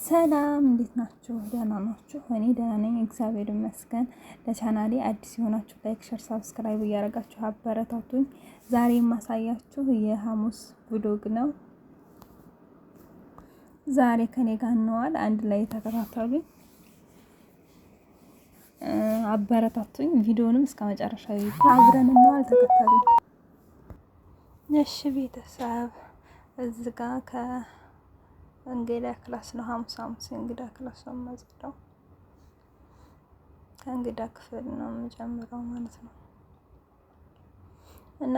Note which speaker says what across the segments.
Speaker 1: ሰላም እንዴት ናችሁ? ደህና ናችሁ? እኔ ደህና ነኝ፣ እግዚአብሔር ይመስገን። ለቻናሌ አዲስ የሆናችሁ ላይክ፣ ሸር፣ ሳብስክራይብ እያደረጋችሁ አበረታቱኝ። ዛሬ የማሳያችሁ የሐሙስ ቪሎግ ነው። ዛሬ ከኔ ጋር እንዋል፣ አንድ ላይ ተከታተሉኝ፣ አበረታቱኝ። ቪዲዮንም እስከ መጨረሻ አብረን እንዋል፣ ተከታተሉኝ። እሺ ቤተሰብ እዚህ ጋር እንግዳ ክላስ ነው። ሐሙስ እንግዳ ክላስ ነው የማጸዳው። ከእንግዳ ክፍል ነው የምጀምረው ማለት ነው። እና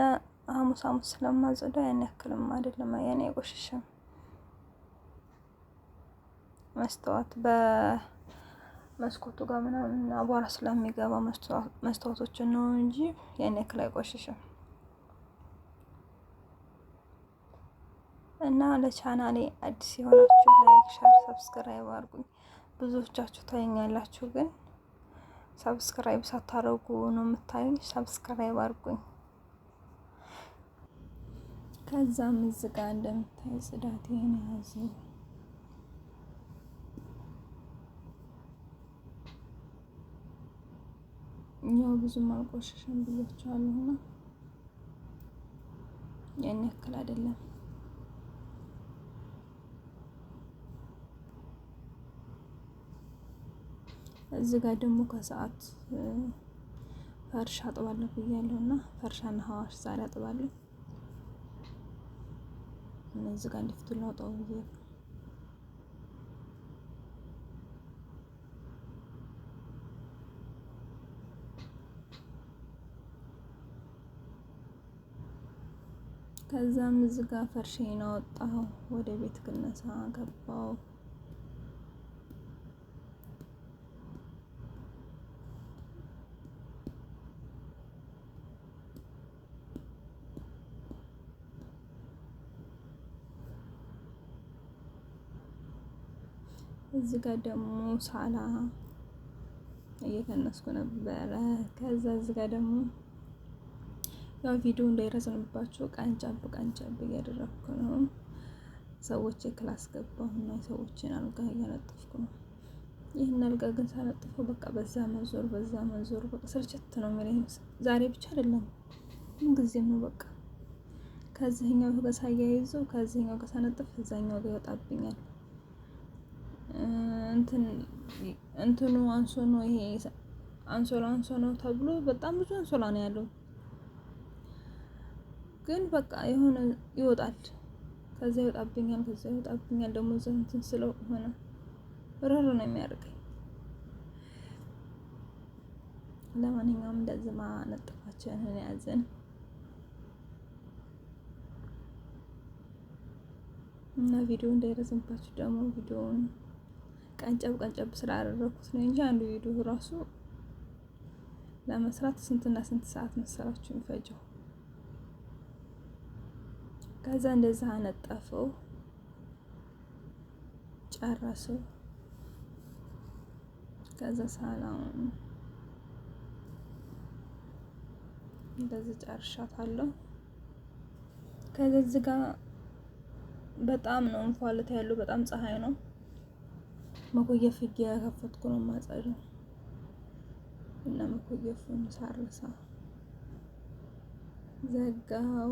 Speaker 1: ሐሙስ ስለማጸዳ ያን ያክልም አይደለም፣ ያኔ አይቆሽሽም። መስታወት በመስኮቱ ጋር ምናምን አቧራ ስለሚገባ መስታወቶችን ነው እንጂ ያን ያክል አይቆሽሽም። እና ለቻናሌ አዲስ የሆናችሁ ላይክ፣ ሸር፣ ሰብስክራይብ አድርጉኝ። ብዙዎቻችሁ ታዩኛላችሁ ግን ሰብስክራይብ ሳታረጉ ነው የምታዩኝ። ሰብስክራይብ አድርጉኝ። ከዛም እዚህ ጋር እንደምታዩ ጽዳቴን ያዙ። ያው ብዙም አልቆሸሸም ብያችኋለሁና ያን ያክል አይደለም። እዚህ ጋር ደግሞ ከሰዓት ፈርሻ አጥባለሁ ብያለሁና ፈርሻና ሐዋሽ ዛሬ አጥባለሁ። እዚህ ጋር እንዲፍቱ ላውጣው ብዬ ከዛም እዚህ ጋር ፈርሼን አወጣሁ። ወደ ቤት ክነሳ ገባው። እዚህ ጋር ደግሞ ሳላ እየከነስኩ ነበረ። ከዛ እዚህ ጋር ደግሞ ያው ቪዲዮ እንዳይረዝምባችሁ ቀንጨብ እያደረኩ ነው። ሰዎች ክላስ ገባሁና ሰዎችን አልጋ እያነጠፍኩ ነው። ይህን አልጋ ግን ሳነጥፈው በቃ በዛ መዞር በቃ ስልችት ነው የሚለኝ። ዛሬ ብቻ አይደለም ምን ጊዜም ነው በቃ ከዚህኛው ጋር ሳያይዘው ከዚህኛው ጋር ሳነጥፍ እዛኛው ጋር ይወጣብኛል። እንትኑ አንሶ ነው ይሄ አንሶ ነው ተብሎ በጣም ብዙ አንሶላ ነው ያለው። ግን በቃ የሆነ ይወጣል፣ ከዛ ይወጣብኛል ደግሞ እንትን ስለሆነ ረር ነው የሚያደርገኝ። ለማንኛውም እንደዚህ ማነጥፋችንን ያዘን እና ቪዲዮ እንዳይረዝምባችሁ ደግሞ ቪዲዮውን ቀንጨብ ስላደረኩት ነው እንጂ አንዱ ቪዲዮ ራሱ ለመስራት ስንትና ስንት ሰዓት መሰላችሁ የሚፈጀው። ከዛ እንደዛ አነጠፈው ጨረሰው። ከዛ ሳላውን እንደዚህ ጨርሻታለሁ። ከዛ እዚህ ጋር በጣም ነው እንፋሎት ያለው፣ በጣም ፀሐይ ነው። መኮየፍ እየከፈትኩ ነው ማጸዳው እና መኮየፉን ሳርሳ ዘጋው።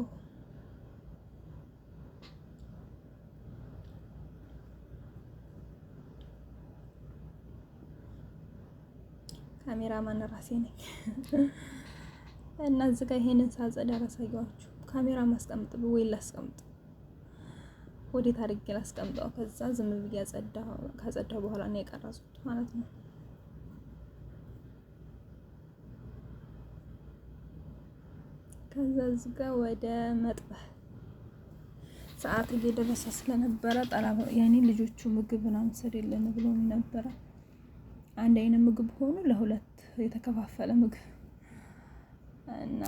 Speaker 1: ካሜራማን ራሴ ነኝ እና እዚህ ጋር ይሄንን ሳጸዳ አላሳየኋችሁ። ካሜራ ማስቀምጥ ወይ ላስቀምጥ፣ ወዴት አድርጌ ላስቀምጠው? ከዛ ዝም ብዬ ካጸዳሁ በኋላ ነው የቀረጽኩት ማለት ነው። ከዛ እዚህ ጋር ወደ መጥበህ ሰዓት እየደረሰ ስለነበረ ያኔ ልጆቹ ምግብ ምናምን ሰደልን ብሎ ነበረ። አንድ አይነት ምግብ ሆኖ ለሁለት የተከፋፈለ ምግብ እና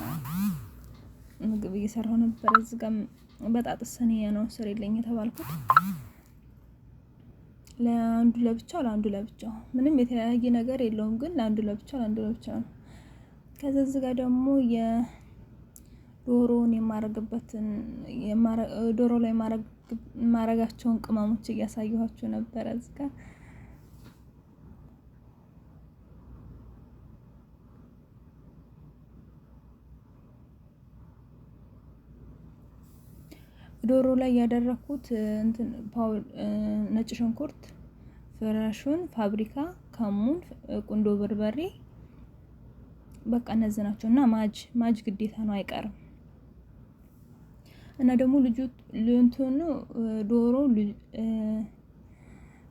Speaker 1: ምግብ እየሰራሁ ነበር። እዚህ ጋር በጣጥስ ሰኒያ ነው ስሪልኝ የተባልኩት። ለአንዱ ለብቻው ምንም የተለያየ ነገር የለውም፣ ግን ለአንዱ ለብቻው ነው። ከዛ እዚህ ጋር ደግሞ ዶሮውን ዶሮ ላይ ማረጋቸውን ቅመሞች እያሳየኋችሁ ነበረ እዚህ ጋር። ዶሮ ላይ ያደረኩት እንትን ነጭ ሽንኩርት፣ ፍረሹን፣ ፋብሪካ፣ ከሙን፣ ቁንዶ በርበሬ በቃ እነዚህ ናቸው። እና ማጅ ግዴታ ነው አይቀርም። እና ደግሞ ልጁ እንትኑ ዶሮ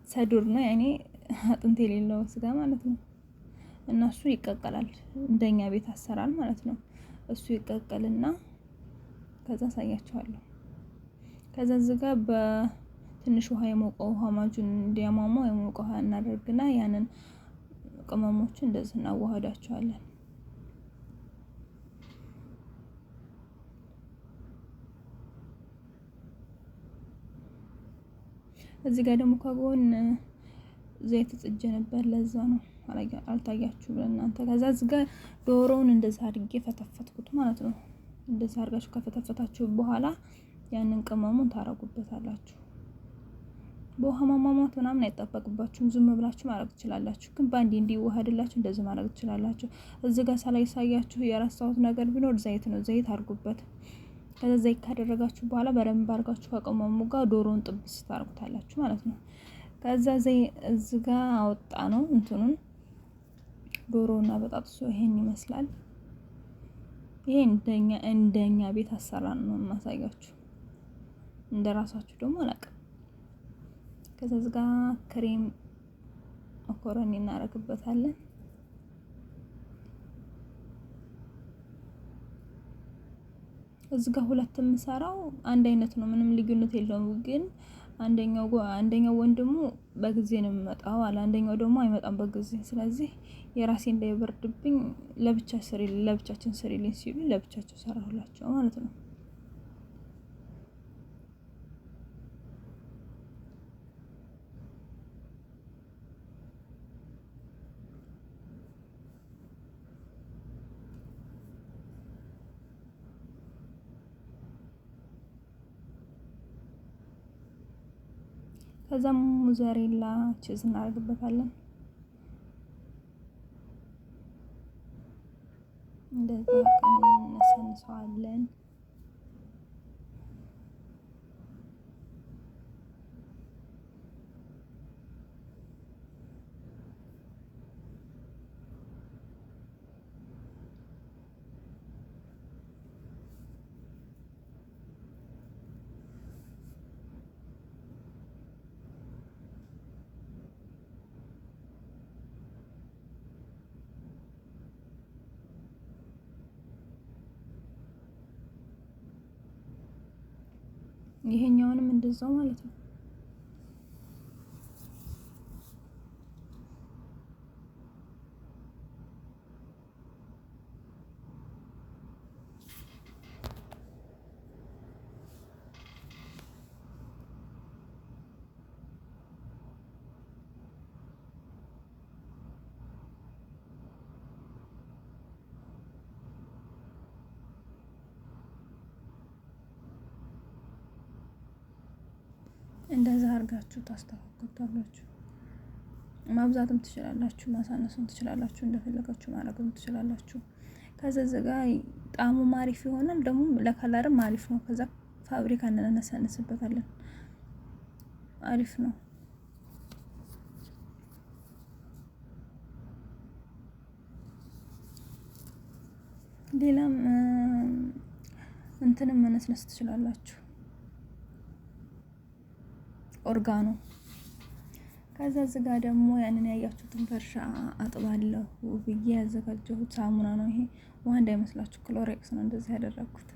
Speaker 1: ሰዱር ነው ያኔ አጥንት የሌለው ስጋ ማለት ነው። እና እሱ ይቀቀላል እንደኛ ቤት አሰራር ማለት ነው። እሱ ይቀቀልና ከዛ አሳያችኋለሁ። ከዛ እዚህ ጋር በትንሽ ውሃ የሞቀ ውሃ ማጁን እንዲያሟሟው የሞቀ ውሃ እናደርግና ያንን ቅመሞችን እንደዚህ እናዋህዳቸዋለን። እዚህ ጋር ደግሞ ከጎን ዘይት ጥጄ ነበር፣ ለዛ ነው አልታያችሁም ለእናንተ። ከዛ እዚህ ጋር ዶሮውን እንደዛ አድርጌ ፈተፈትኩት ማለት ነው። እንደዛ አድርጋችሁ ከፈተፈታችሁ በኋላ ያንን ቅመሙን ታረጉበታላችሁ። በውሃ ማሟሟት ምናምን አይጠበቅባችሁም፣ ዝም ብላችሁ ማድረግ ትችላላችሁ። ግን ባንዴ እንዲዋሃድላችሁ እንደዚህ ማድረግ ትችላላችሁ። እዚህ ጋር ሳላሳያችሁ የረሳሁት ነገር ቢኖር ዘይት ነው። ዘይት አድርጉበት። ከዛ ዘይት ካደረጋችሁ በኋላ በደንብ አድርጋችሁ ከቅመሙ ጋር ዶሮውን ጥብስ ታርጉታላችሁ ማለት ነው። ከዛ እዚህ ጋር አወጣ ነው እንትኑን ዶሮና በጣጥሶ ይሄን ይመስላል። ይሄ እንደኛ ቤት አሰራር ነው የማሳያችሁ። እንደራሳችሁ ደግሞ አላውቅም። ከዛ እዚህ ጋር ክሬም መኮረኒ እናደርግበታለን። እዚህ ጋር ሁለት የምሰራው አንድ አይነት ነው፣ ምንም ልዩነት የለውም። ግን አንደኛው ወንድሙ በጊዜ ነው የሚመጣው አለ፣ አንደኛው ደግሞ አይመጣም በጊዜ። ስለዚህ የራሴ እንዳይበርድብኝ ለብቻችን ስሪልኝ ሲሉ ለብቻቸው ሰራሁላቸው ማለት ነው። ከዛም ሙዘሬላ ቺዝ እናደርግበታለን። እንደዛ እናሰንሰዋለን። ይሄኛውንም እንደዛው ማለት ነው። እንደዛ አድርጋችሁ ታስተካክሉታላችሁ። ማብዛትም ትችላላችሁ፣ ማሳነስም ትችላላችሁ፣ እንደፈለጋችሁ ማድረግም ትችላላችሁ። ከዛ እዚህ ጋር ጣዕሙም አሪፍ ይሆናል፣ ደግሞ ለከለርም አሪፍ ነው። ከዛ ፋብሪካ እንነሰንስበታለን፣ አሪፍ ነው። ሌላም እንትንም መነስነስ ትችላላችሁ፣ ኦርጋኖ። ከዛ እዚህ ጋር ደግሞ ያንን ያያችሁትን ፈርሻ አጥባለሁ ብዬ ያዘጋጀሁት ሳሙና ነው። ይሄ ውሃ እንዳይመስላችሁ ክሎሬክስ ነው እንደዚህ ያደረኩት።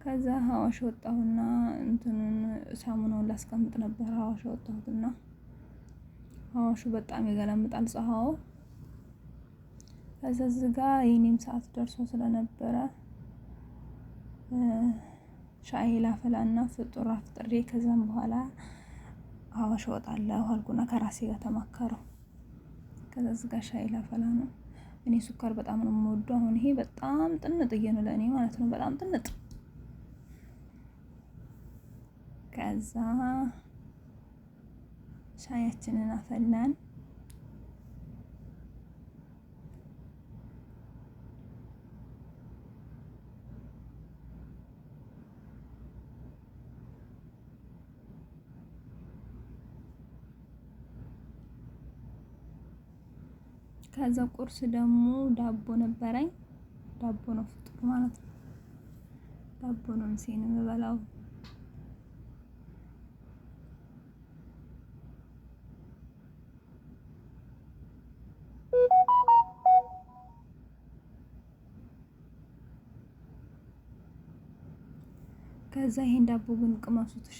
Speaker 1: ከዛ ሀዋሽ ወጣሁና እንትኑን ሳሙናውን ላስቀምጥ ነበር። ሀዋሽ ወጣሁትና ሀዋሹ በጣም ይገለምጣል ፀሐዩ። ከዛ እዚህ ጋር የኔም ሰዓት ደርሶ ስለነበረ ሻይ ላፈላና ፍጡር አፍጥሬ ከዛም በኋላ ሀዋሽ ወጣለሁ አልኩና ከራሴ ጋር ተማከረው። ከዛ እዚህ ጋር ሻይ ላፈላ ነው። እኔ ሱካር በጣም ነው የምወደው። አሁን ይሄ በጣም ጥንጥዬ ነው ለእኔ ማለት ነው፣ በጣም ጥንጥ። ከዛ ሻያችንን አፈላን። ከዛ ቁርስ ደግሞ ዳቦ ነበረኝ። ዳቦ ነው ፍጡር ማለት ነው። ዳቦ ነው ምሴን የምበላው። ከዛ ይሄን ዳቦ ግን ቅመሱት እሺ።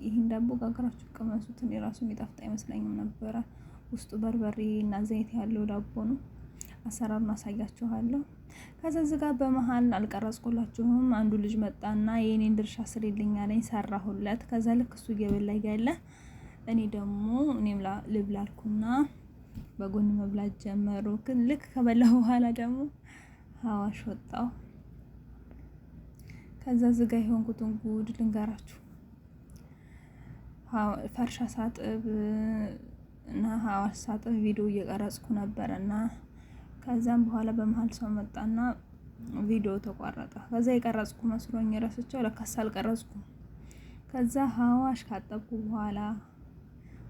Speaker 1: ይሄን ዳቦ ጋግራችሁ ቅመሱት። እኔ ራሱ የሚጣፍጥ አይመስለኝም ነበረ። ውስጡ በርበሬ እና ዘይት ያለው ዳቦ ነው። አሰራሩን አሳያችኋለሁ። ከዛ እዚህ ጋር በመሃል አልቀረጽኩላችሁም። አንዱ ልጅ መጣና የኔን ድርሻ ስሪልኝ አለኝ፣ ሰራሁለት። ከዛ ልክ እሱ እየበላ እያለ እኔም ልብላልኩና በጎን መብላት ጀመሩ። ግን ልክ ከበላሁ በኋላ ደግሞ ሀዋሽ ወጣው። ከዛ እዚህ ጋር የሆንኩትን ጉድ ልንገራችሁ። ፈርሻ ሳጥብ እና ሀዋሽ ሳጥብ ቪዲዮ እየቀረጽኩ ነበርና ከዛም በኋላ በመሃል ሰው መጣና ቪዲዮ ተቋረጠ። ከዛ የቀረጽኩ መስሎኝ ረስቼው ለካስ አልቀረጽኩም። ከዛ ሀዋሽ ካጠብኩ በኋላ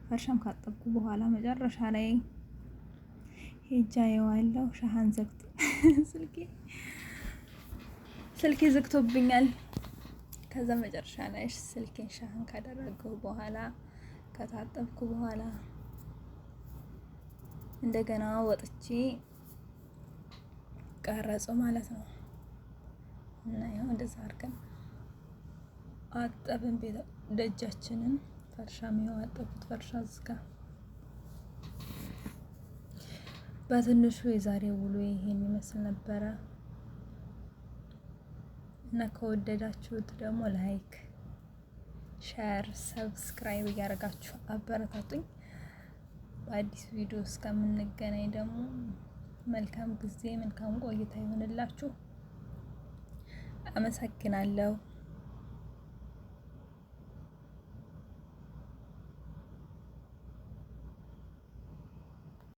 Speaker 1: ፈርሻም ካጠብኩ በኋላ መጨረሻ ላይ ሄጃ የዋለው ሻሃን ዘግቶ ስልኬ ዘግቶብኛል። ከዛ መጨረሻ ላይ ስልኬን ሻሃን ካደረገው በኋላ ከታጠብኩ በኋላ እንደገና ወጥቼ ቀረጸው ማለት ነው። እና ያው እንደዛ አድርገን አጠብን ደጃችንን። ፈርሻም ይኸው አጠብኩት። ፈርሻ ዝጋ በትንሹ የዛሬ ውሎ ይሄን ይመስል ነበረ እና ከወደዳችሁት ደግሞ ላይክ፣ ሼር፣ ሰብስክራይብ እያደረጋችሁ አበረታቱኝ። በአዲስ ቪዲዮ እስከምንገናኝ ደግሞ መልካም ጊዜ፣ መልካም ቆይታ ይሆንላችሁ። አመሰግናለሁ።